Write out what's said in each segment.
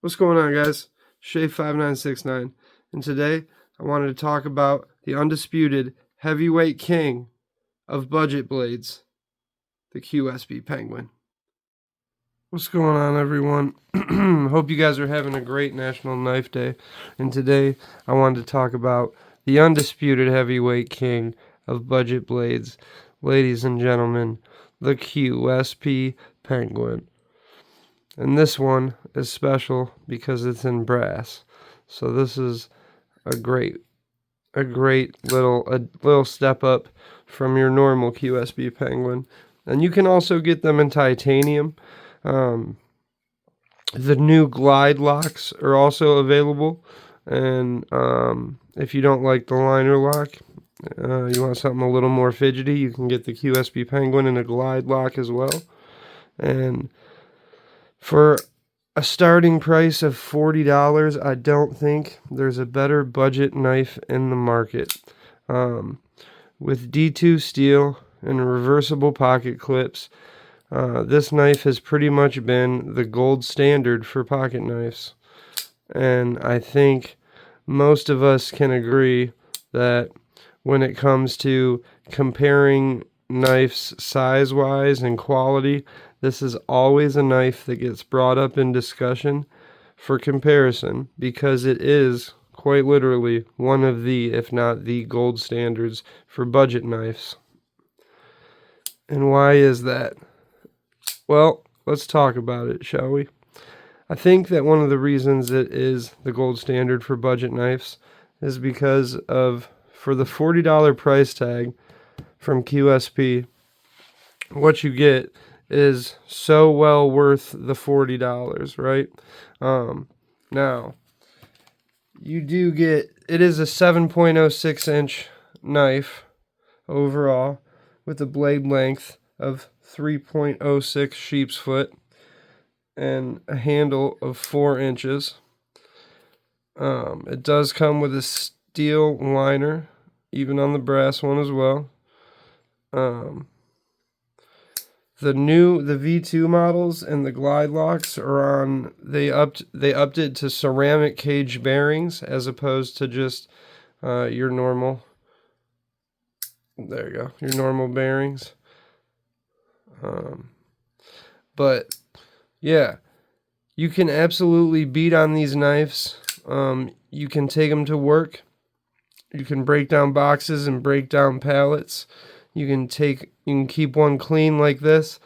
What's going on, guys? Shay5969, and today I wanted to talk about the undisputed heavyweight king of budget blades, the QSB Penguin. What's going on, everyone? Hope you guys are having a great National Knife Day, and today I wanted to talk about the undisputed heavyweight king of budget blades, ladies and gentlemen, the QSP Penguin. And this one is special because it's in brass. So this is a great little step up from your normal QSB Penguin. And you can also get them in titanium. The new glide locks are also available. And if you don't like the liner lock, you want something a little more fidgety, you can get the QSB Penguin in a glide lock as well. And for a starting price of $40, I don't think there's a better budget knife in the market. With D2 steel and reversible pocket clips, this knife has pretty much been the gold standard for pocket knives. And I think most of us can agree that when it comes to comparing knives size-wise and quality, this is always a knife that gets brought up in discussion for comparison because it is quite literally one of the, if not the gold standards for budget knives. And why is that? Well, let's talk about it, shall we? I think that one of the reasons it is the gold standard for budget knives is because of, for the $40 price tag from QSP, what you get is so well worth the $40, right? Now, you do get, it is a 7.06 inch knife overall with a blade length of 3.06 sheep's foot and a handle of 4 inches. It does come with a steel liner, even on the brass one as well. The V2 models and the glide locks are on, they upped it to ceramic cage bearings as opposed to just your normal, there you go, your normal bearings. But yeah, you can absolutely beat on these knives. You can take them to work. You can break down boxes and break down pallets. You can keep one clean like this,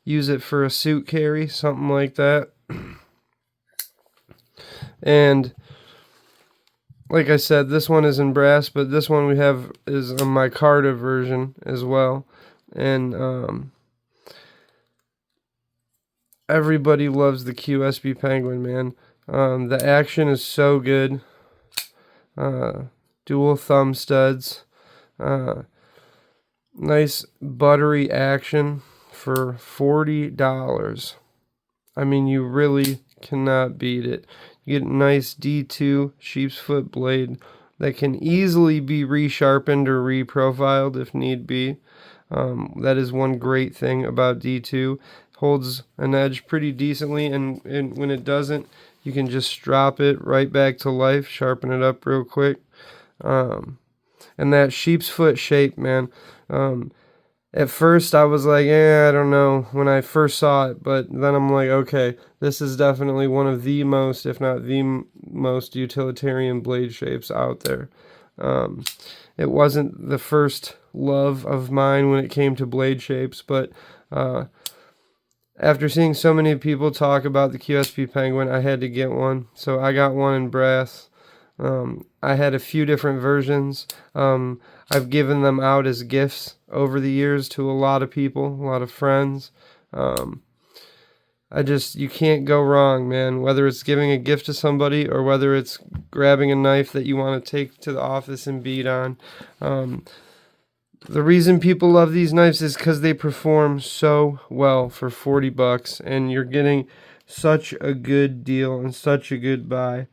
use it for a suit carry, something like that. And like I said, this one is in brass, but this one we have is a micarta version as well. And everybody loves the QSB Penguin, man. The action is so good. Dual thumb studs. Nice buttery action for $40. I mean, you really cannot beat it. You get a nice D2 sheep's foot blade that can easily be resharpened or reprofiled if need be. That is one great thing about D2. Holds an edge pretty decently, and when it doesn't, you can just drop it right back to life, sharpen it up real quick. And that sheep's foot shape, man. At first I was like, I don't know, when I first saw it, but then I'm like, okay, this is definitely one of the most, if not the most utilitarian blade shapes out there. It wasn't the first love of mine when it came to blade shapes, but after seeing so many people talk about the QSP Penguin, I had to get one. So I got one in brass. I had a few different versions. I've given them out as gifts over the years to a lot of people, a lot of friends. You can't go wrong, man. Whether it's giving a gift to somebody or whether it's grabbing a knife that you want to take to the office and beat on. The reason people love these knives is because they perform so well for $40, and you're getting such a good deal and such a good buy.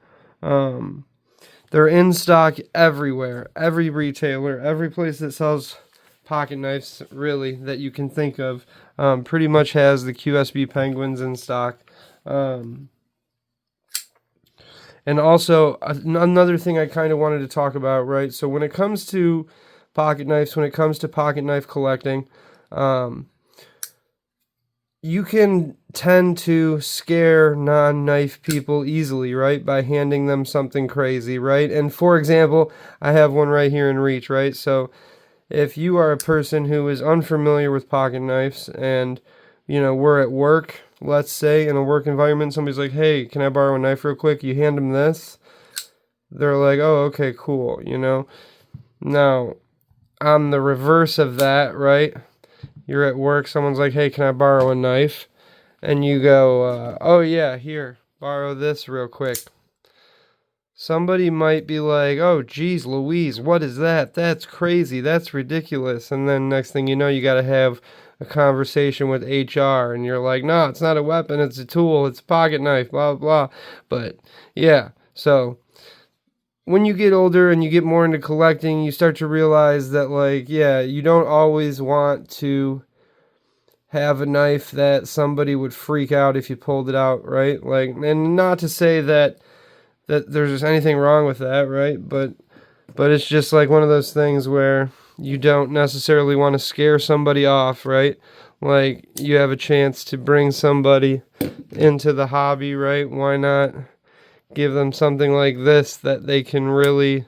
They're in stock everywhere, every retailer, every place that sells pocket knives, really, that you can think of, pretty much has the QSB Penguins in stock. And also, another thing I kind of wanted to talk about, right? So when it comes to pocket knives, when it comes to pocket knife collecting, you can tend to scare non-knife people easily, right? By handing them something crazy, right? And for example, I have one right here in reach, right? So if you are a person who is unfamiliar with pocket knives and, you know, we're at work, let's say, in a work environment, somebody's like, hey, can I borrow a knife real quick? You hand them this. They're like, oh, okay, cool, you know? Now, on the reverse of that, right? You're at work, someone's like, hey, can I borrow a knife? And you go, oh yeah, here, borrow this real quick. Somebody might be like, oh, geez, Louise, what is that? That's crazy. That's ridiculous. And then next thing you know, you got to have a conversation with HR. And you're like, no, it's not a weapon. It's a tool. It's a pocket knife, blah, blah, blah. But yeah, so when you get older and you get more into collecting, you start to realize that, like, yeah, you don't always want to have a knife that somebody would freak out if you pulled it out, right? Like, and not to say that there's anything wrong with that, right? But it's just like one of those things where you don't necessarily want to scare somebody off, right? Like, you have a chance to bring somebody into the hobby, right? Why not give them something like this that they can really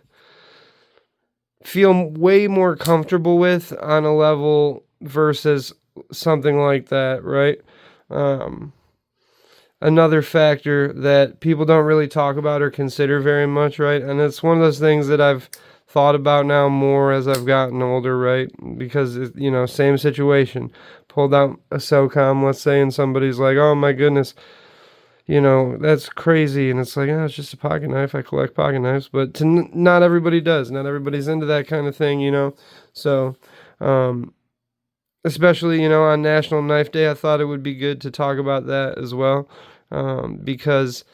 feel way more comfortable with on a level versus something like that, right? Another factor that people don't really talk about or consider very much, right? And it's one of those things that I've thought about now more as I've gotten older, right? Because, you know, same situation. Pulled out a SOCOM, let's say, and somebody's like, oh my goodness, you know, that's crazy. And it's like, oh, it's just a pocket knife. I collect pocket knives. But not everybody does. Not everybody's into that kind of thing, you know? So, especially, you know, on National Knife Day, I thought it would be good to talk about that as well. Because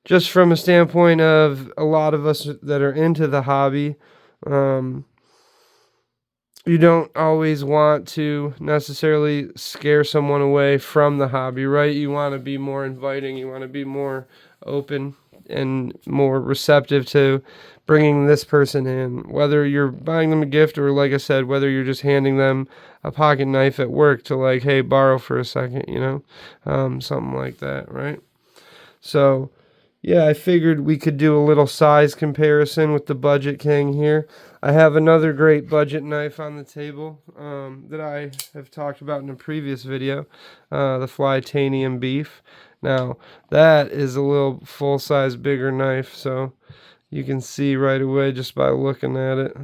just from a standpoint of a lot of us that are into the hobby, you don't always want to necessarily scare someone away from the hobby, right? You want to be more inviting. You want to be more open and more receptive to bringing this person in, whether you're buying them a gift or, like I said, whether you're just handing them a pocket knife at work to, like, hey, borrow for a second, you know, something like that, right? So yeah, I figured we could do a little size comparison with the Budget King here. I have another great budget knife on the table that I have talked about in a previous video, the Flytanium Beef. Now, that is a little full-size bigger knife, so you can see right away just by looking at it.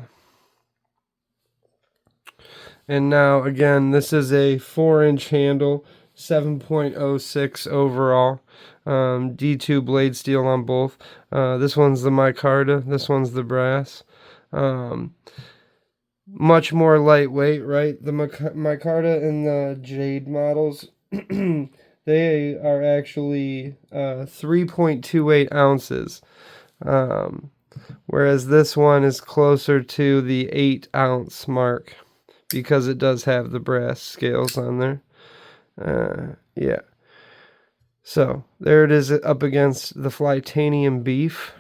And now, again, this is a 4-inch handle, 7.06 overall. D2 blade steel on both. This one's the micarta, this one's the brass. Much more lightweight, right? The micarta and the jade models, they are actually 3.28 ounces. Whereas this one is closer to the 8-ounce mark because it does have the brass scales on there. Yeah. So there it is up against the Flytanium Beef.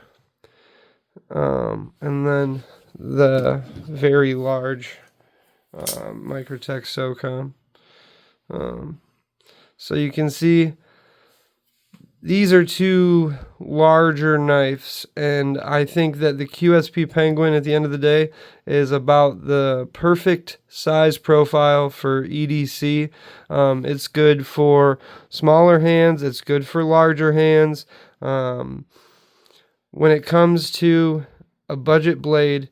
And then the very large Microtech SOCOM. So you can see these are two larger knives, and I think that the QSP Penguin at the end of the day is about the perfect size profile for EDC. It's good for smaller hands, it's good for larger hands. When it comes to a budget blade,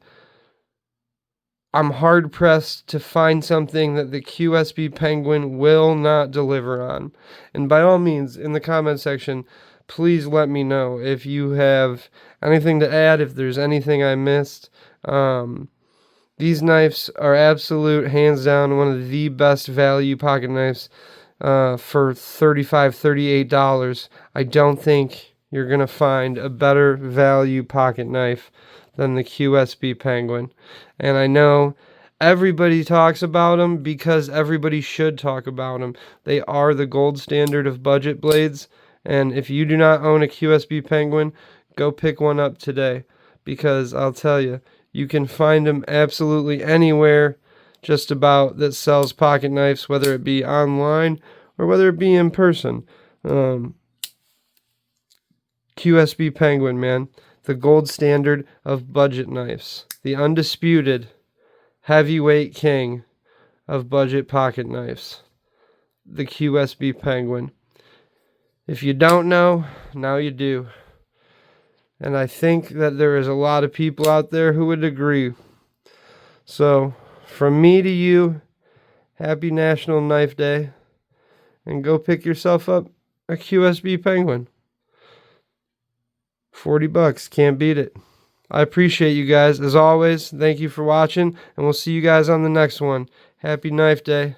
I'm hard-pressed to find something that the QSP Penguin will not deliver on. And by all means, in the comment section, please let me know if you have anything to add, if there's anything I missed. These knives are absolute, hands down, one of the best value pocket knives for $35, $38. I don't think you're going to find a better value pocket knife than the QSP Penguin. And I know everybody talks about them because everybody should talk about them. They are the gold standard of budget blades. And if you do not own a QSP Penguin, go pick one up today, because I'll tell you, you can find them absolutely anywhere just about that sells pocket knives, whether it be online or whether it be in person. QSB Penguin, man, the gold standard of budget knives, the undisputed heavyweight king of budget pocket knives, the QSB Penguin. If you don't know, now you do. And I think that there is a lot of people out there who would agree. So, from me to you, happy National Knife Day, and go pick yourself up a QSB Penguin. $40, can't beat it. I appreciate you guys. As always, thank you for watching, and we'll see you guys on the next one. Happy Knife Day.